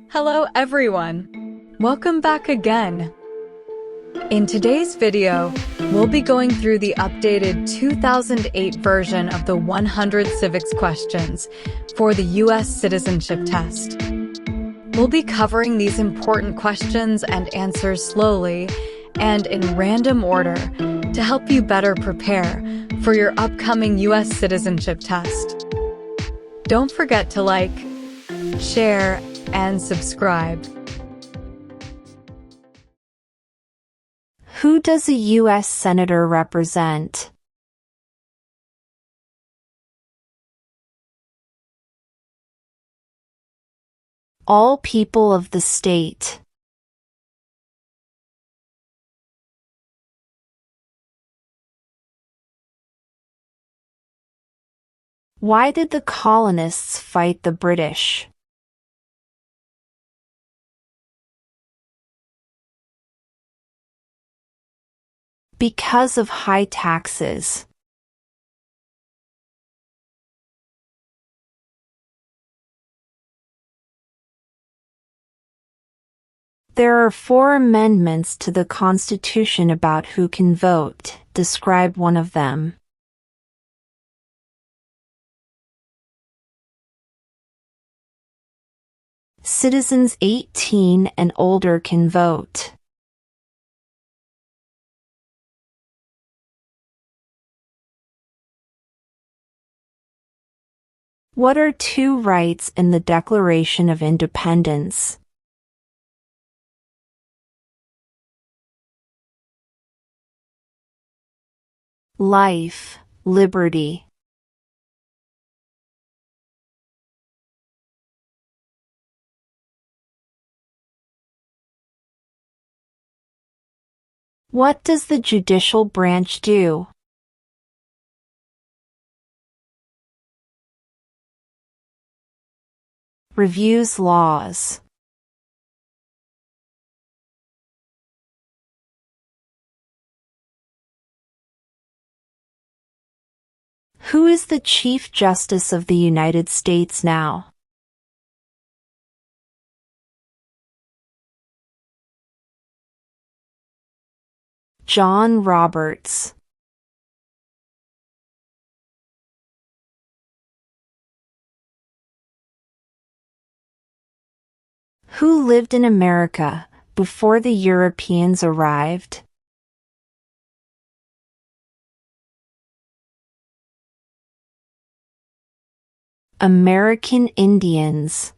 Hello everyone! Welcome back again! In today's video, we'll be going through the updated 2008 version of the 100 civics questions for the U.S. Citizenship Test. We'll be covering these important questions and answers slowly and in random order to help you better prepare for your upcoming U.S. Citizenship Test. Don't forget to like, share, and subscribe. Who does a U.S. Senator represent? All people of the state. Why did the colonists fight the British? Because of high taxes. There are 4 amendments to the Constitution about who can vote. Describe one of them. Citizens 18 and older can vote. What are 2 rights in the Declaration of Independence? Life, liberty. What does the judicial branch do? Reviews laws. Who is the Chief Justice of the United States now? John Roberts. Who lived in America before the Europeans arrived? American Indians.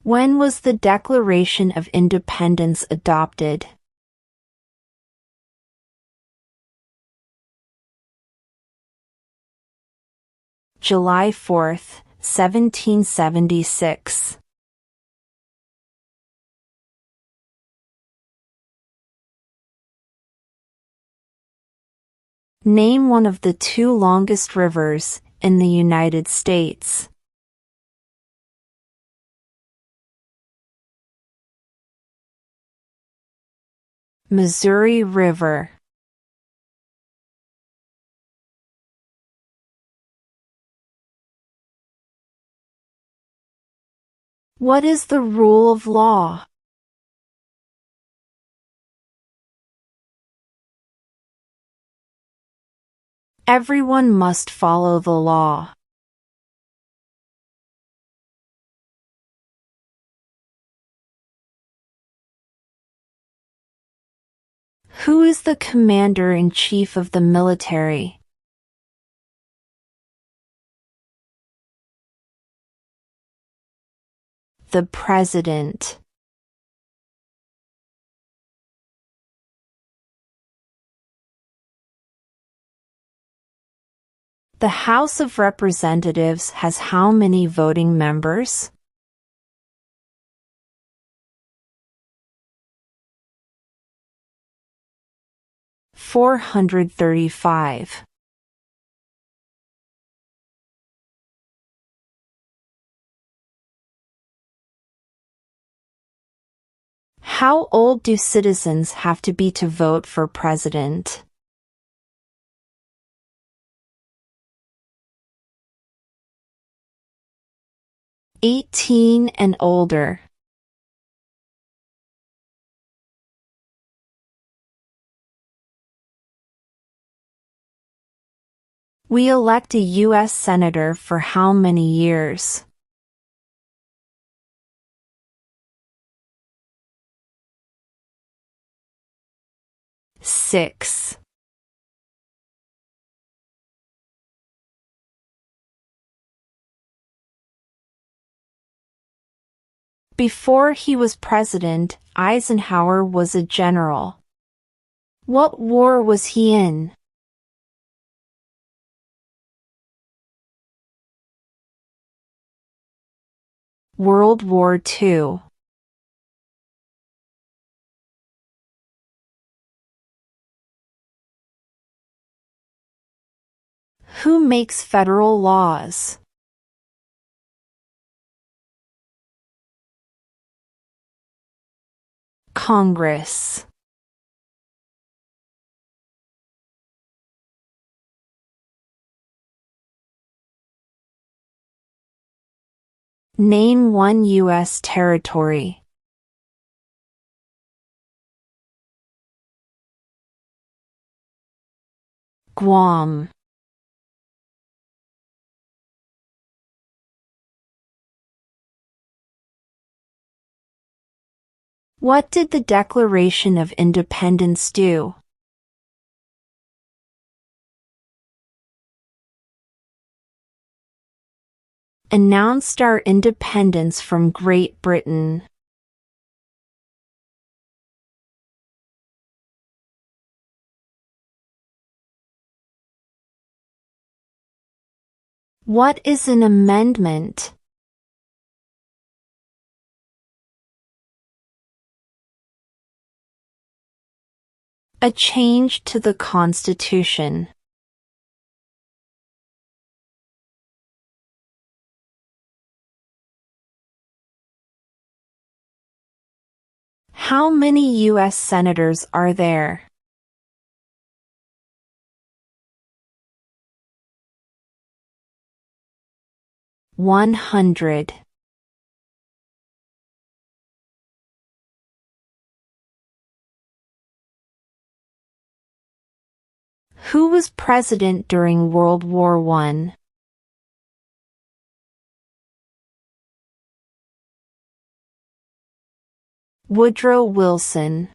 When was the Declaration of Independence adopted? July 4, 1776. Name one of the 2 longest rivers in the United States. Missouri River. What is the rule of law? Everyone must follow the law. Who is the Commander-in-Chief of the military? The President. The House of Representatives has how many voting members? 435. How old do citizens have to be to vote for president? 18 and older. We elect a U.S. Senator for how many years? 6. Before he was president, Eisenhower was a general. What war was he in? World War II. Who makes federal laws? Congress. Name one U.S. territory. Guam. What did the Declaration of Independence do? Announced our independence from Great Britain. What is an amendment? A change to the Constitution. How many U.S. senators are there? $100. Who was president during World War I? Woodrow Wilson.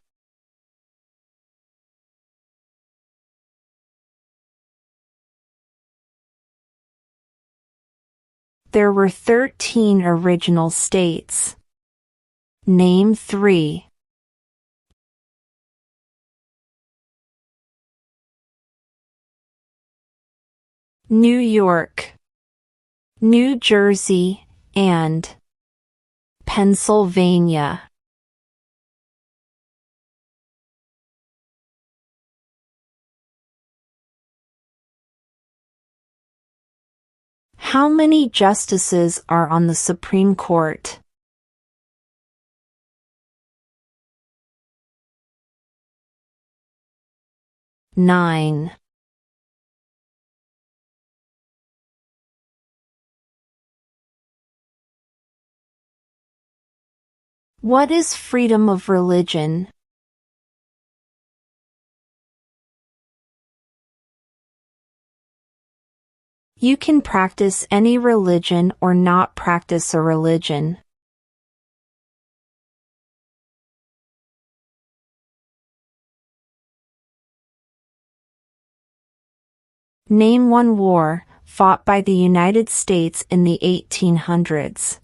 There were 13 original states. Name 3. New York, New Jersey, and Pennsylvania. How many justices are on the Supreme Court? 9. What is freedom of religion? You can practice any religion or not practice a religion. Name one war fought by the United States in the 1800s.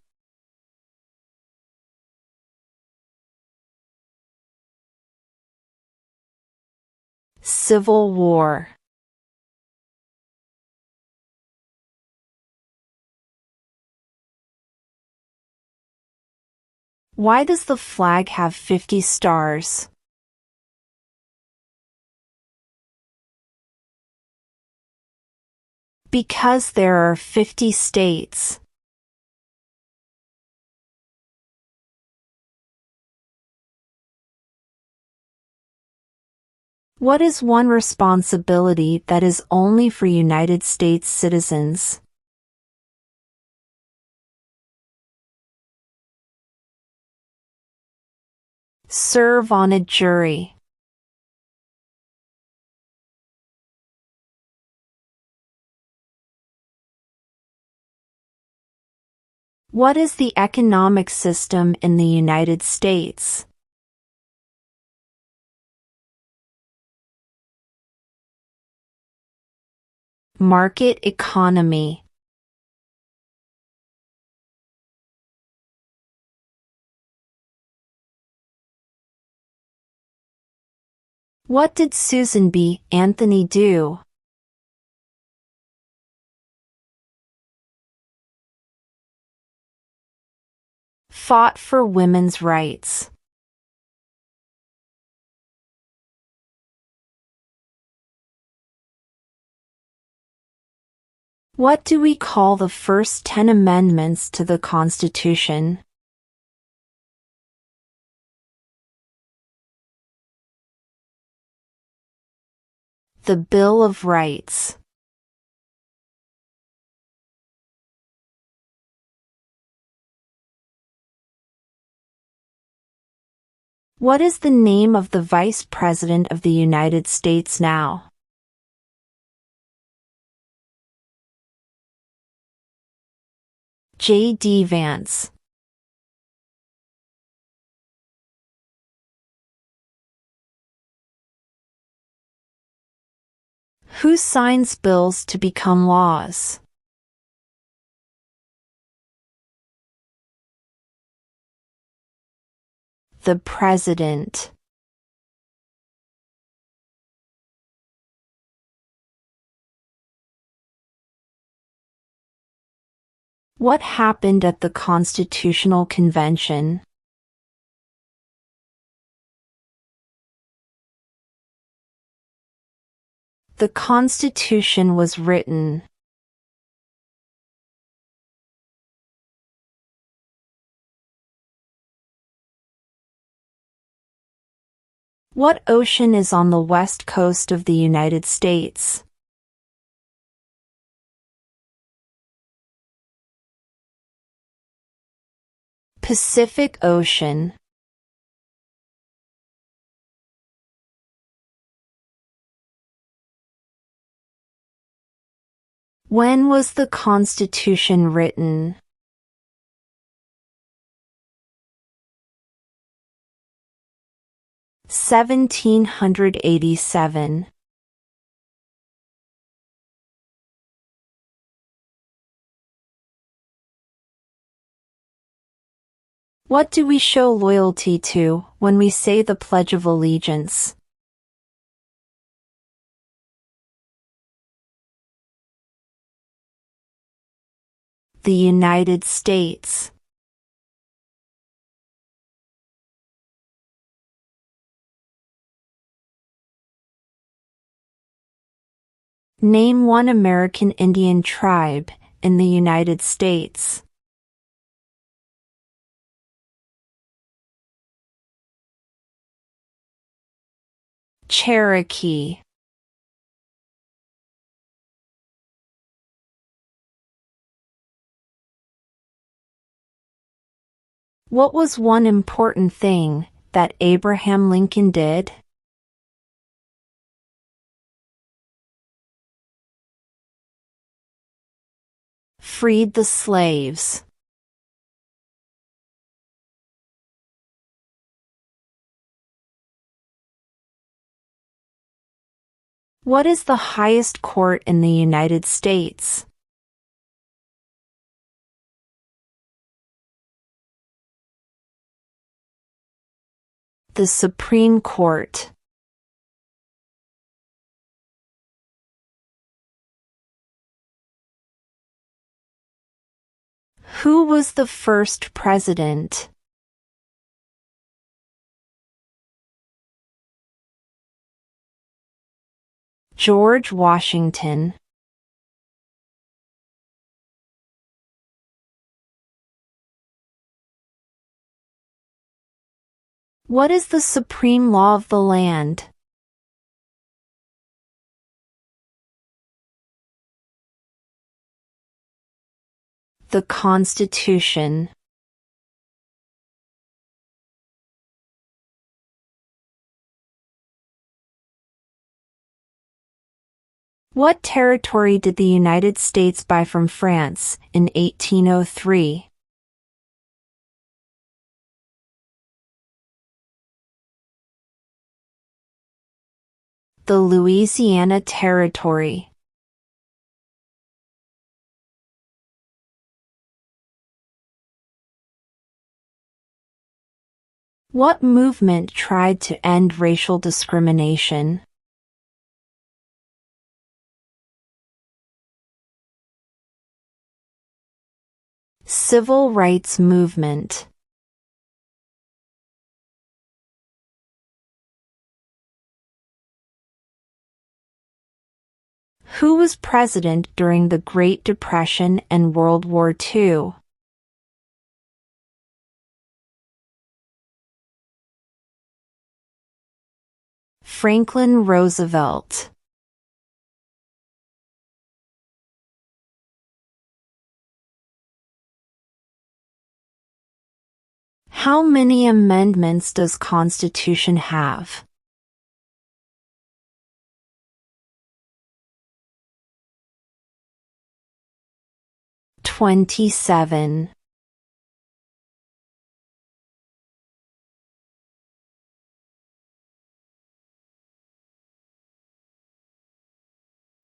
Civil War. Why does the flag have 50 stars? Because there are 50 states. What is one responsibility that is only for United States citizens? Serve on a jury. What is the economic system in the United States? Market economy. What did Susan B. Anthony do? Fought for women's rights. What do we call the first 10 amendments to the Constitution? The Bill of Rights. What is the name of the Vice President of the United States now? J.D. Vance. Who signs bills to become laws? The President. What happened at the Constitutional Convention? The Constitution was written. What ocean is on the west coast of the United States? Pacific Ocean. When was the Constitution written? (1787). What do we show loyalty to when we say the Pledge of Allegiance? The United States. Name one American Indian tribe in the United States. Cherokee. What was one important thing that Abraham Lincoln did? Freed the slaves. What is the highest court in the United States? The Supreme Court. Who was the first president? George Washington. What is the supreme law of the land? The Constitution. What territory did the United States buy from France in 1803? The Louisiana Territory. What movement tried to end racial discrimination? Civil rights movement. Who was president during the Great Depression and World War II? Franklin Roosevelt. How many amendments does Constitution have? 27.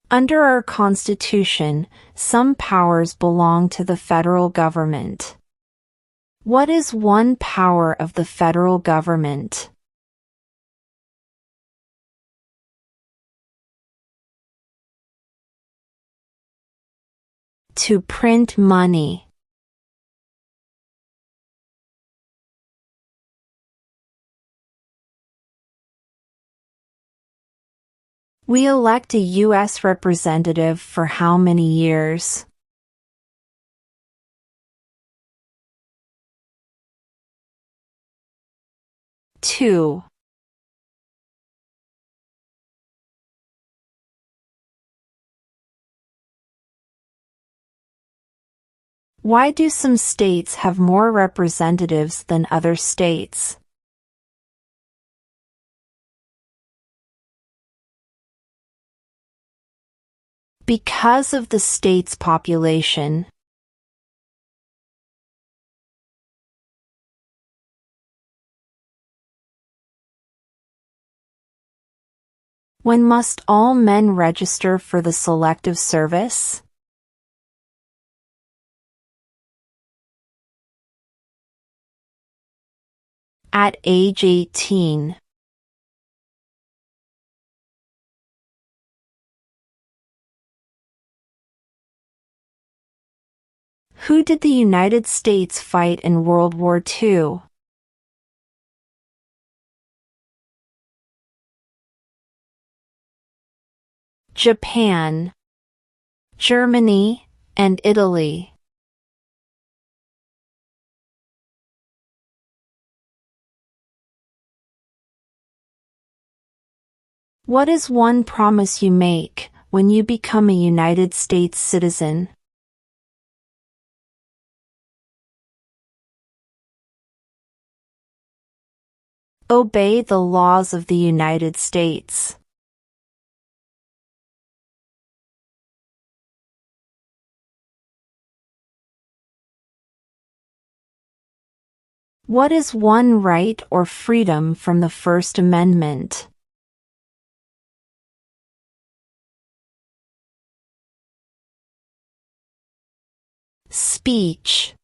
Under our Constitution, some powers belong to the federal government. What is one power of the federal government? To print money. We elect a U.S. representative for how many years? 2. Why do some states have more representatives than other states? Because of the state's population. When must all men register for the Selective Service? At age 18. Who did the United States fight in World War II? Japan, Germany, and Italy. What is one promise you make when you become a United States citizen? Obey the laws of the United States. What is one right or freedom from the First Amendment? Speech.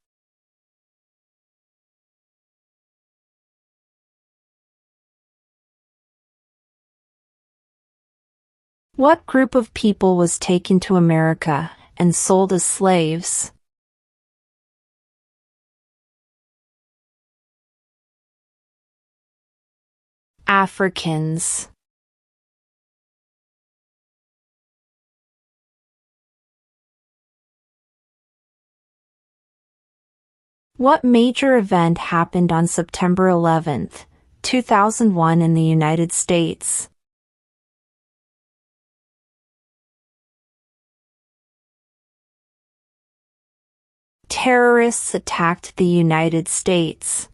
What group of people was taken to America and sold as slaves? Africans. What major event happened on September 11, 2001 in the United States? Terrorists attacked the United States.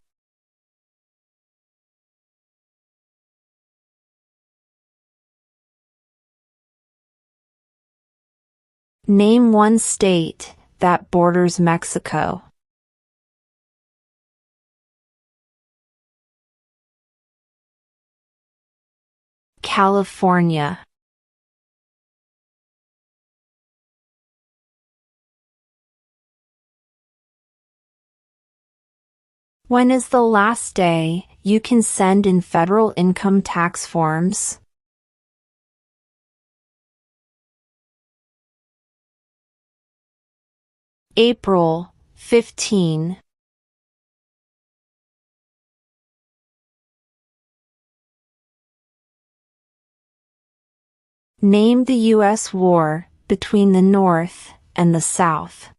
Name one state that borders Mexico. California. When is the last day you can send in federal income tax forms? April 15. Name the U.S. war between the North and the South.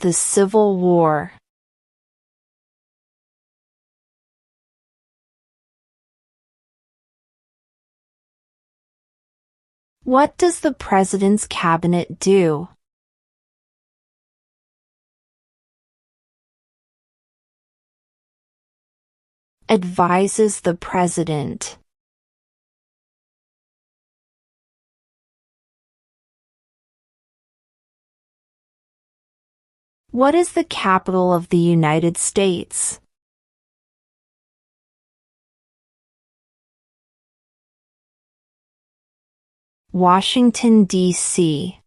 The Civil War. What does the President's Cabinet do? Advises the President. What is the capital of the United States? Washington, D.C.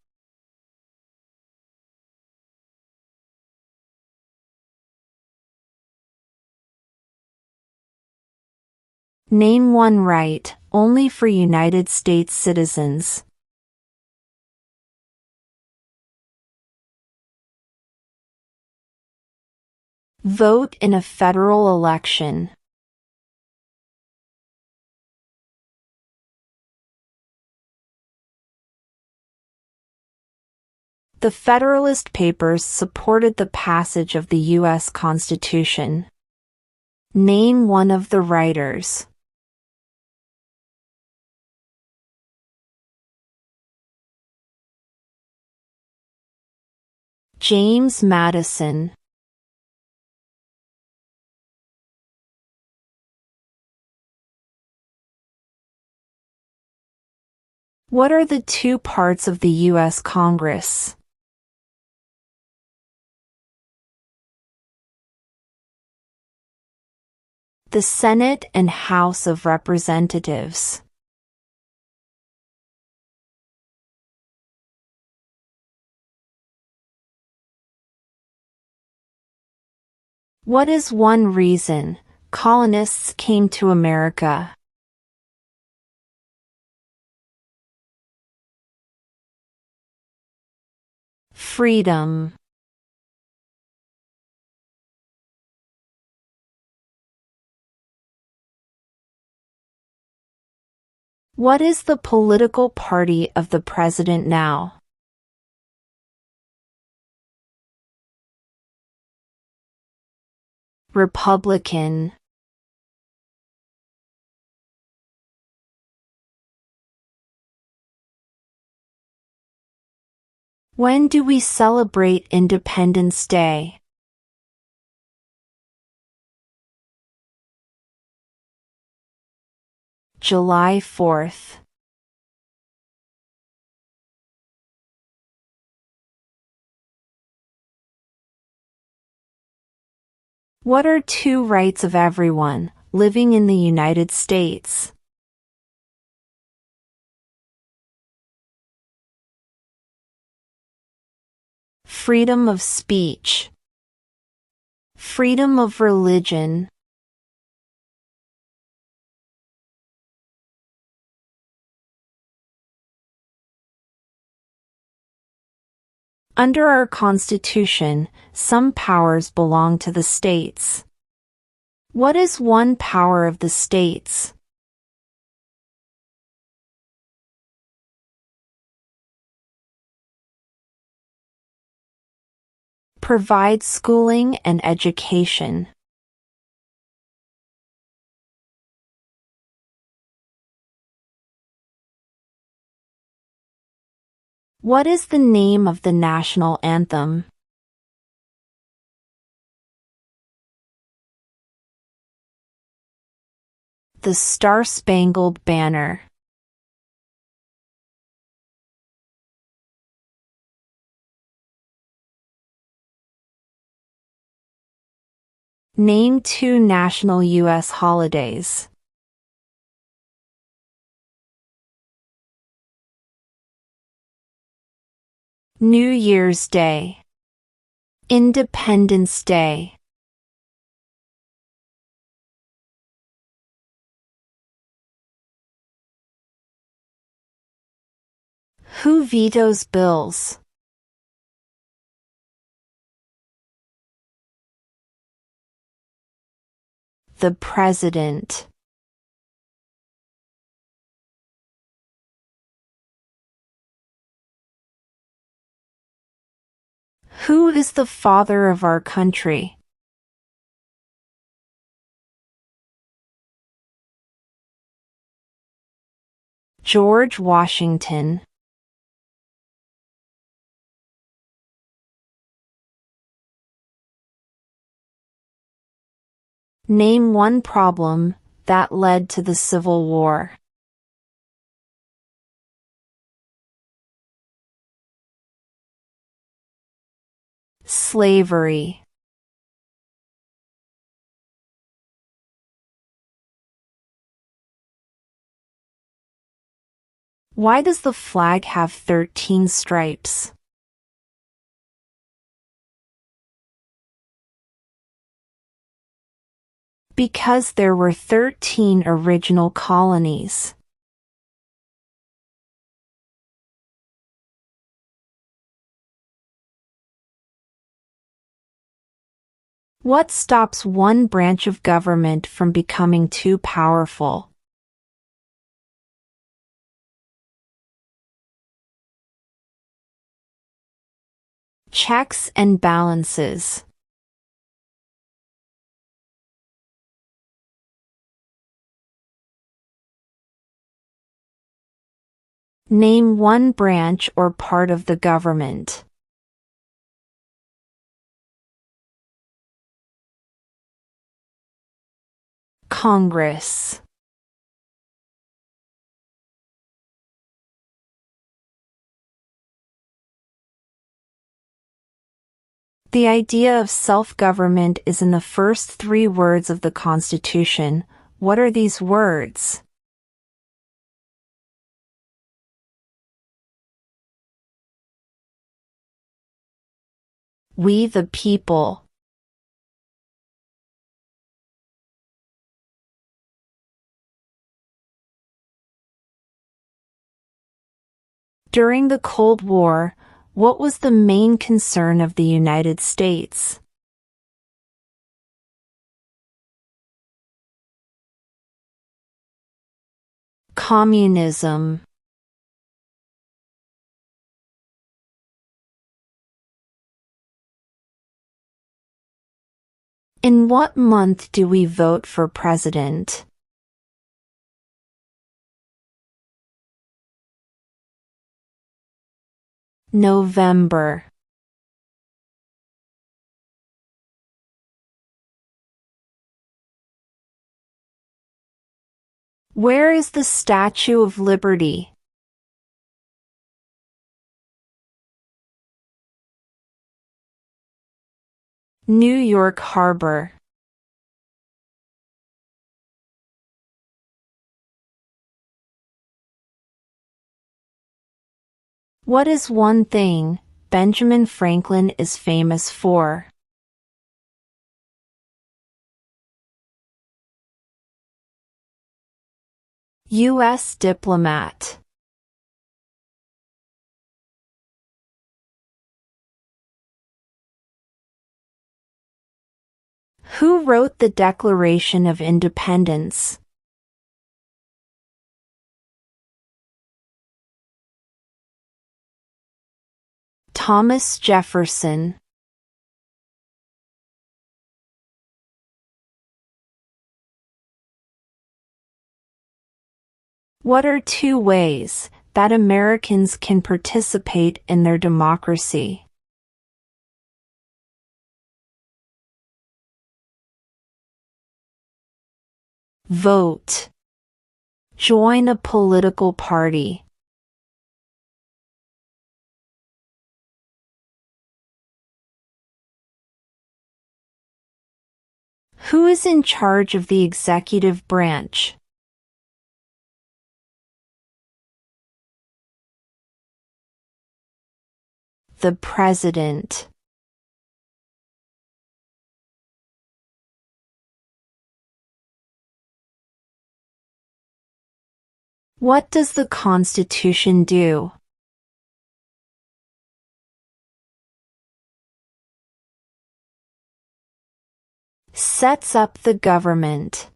Name one right only for United States citizens. Vote in a federal election. The Federalist Papers supported the passage of the U.S. Constitution. Name one of the writers. James Madison. What are the two parts of the U.S. Congress? The Senate and House of Representatives. What is one reason colonists came to America? Freedom. What is the political party of the president now? Republican. When do we celebrate Independence Day? July 4th. What are two rights of everyone living in the United States? Freedom of speech. Freedom of religion. Under our Constitution, some powers belong to the states. What is one power of the states? Provide schooling and education. What is the name of the national anthem? The Star-Spangled Banner. Name 2 national U.S. holidays. New Year's Day. Independence Day. Who vetoes bills? The President. Who is the father of our country? George Washington. Name 1 problem that led to the Civil War. Slavery. Why does the flag have 13 stripes? Because there were 13 original colonies. What stops one branch of government from becoming too powerful? Checks and balances. Name 1 branch or part of the government. Congress. The idea of self-government is in the first 3 words of the Constitution. What are these words? We the people. During the Cold War, what was the main concern of the United States? Communism. In what month do we vote for president? November. Where is the Statue of Liberty? New York Harbor. What is one thing Benjamin Franklin is famous for? U.S. diplomat. Who wrote the Declaration of Independence? Thomas Jefferson. What are 2 ways that Americans can participate in their democracy? Vote. Join a political party. Who is in charge of the executive branch? The President. What does the Constitution do? Sets up the government.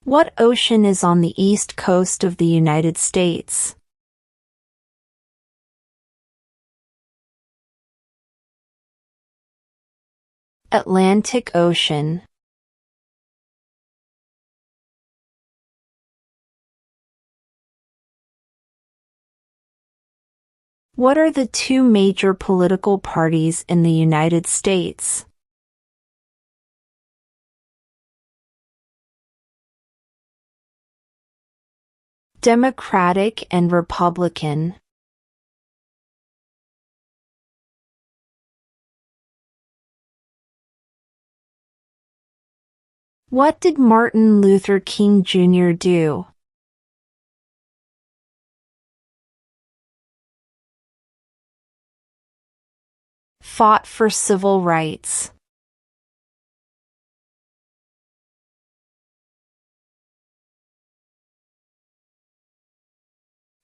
What ocean is on the east coast of the United States? Atlantic Ocean. What are the two major political parties in the United States? Democratic and Republican. What did Martin Luther King Jr. do? Fought for civil rights.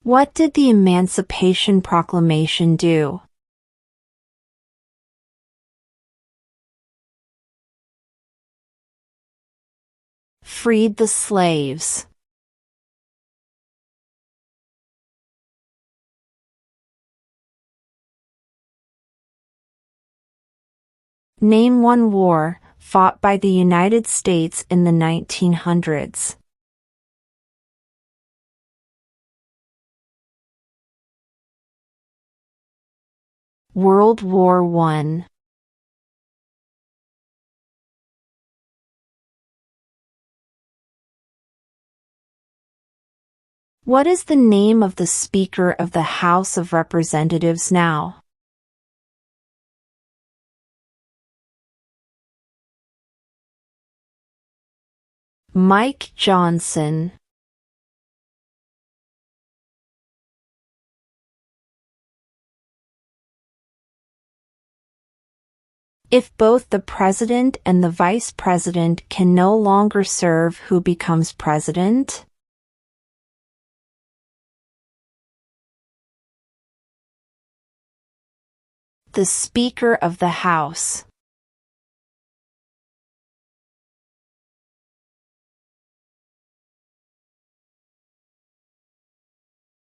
What did the Emancipation Proclamation do? Freed the slaves. Name one war fought by the United States in the 1900s. World War I. What is the name of the Speaker of the House of Representatives now? Mike Johnson. If both the president and the vice president can no longer serve, who becomes president? The Speaker of the House.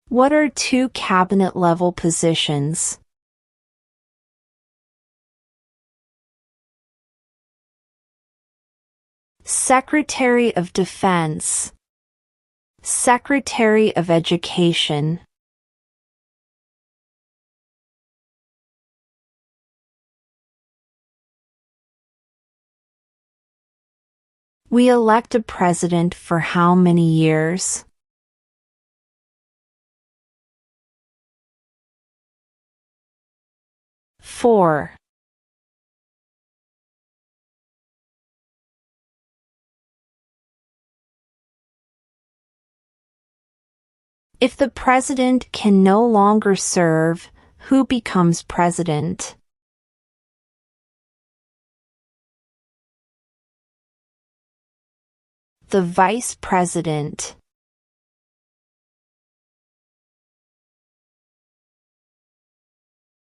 What are two cabinet-level positions? Secretary of Defense. Secretary of Education. We elect a president for how many years? 4. If the president can no longer serve, who becomes president? The vice president.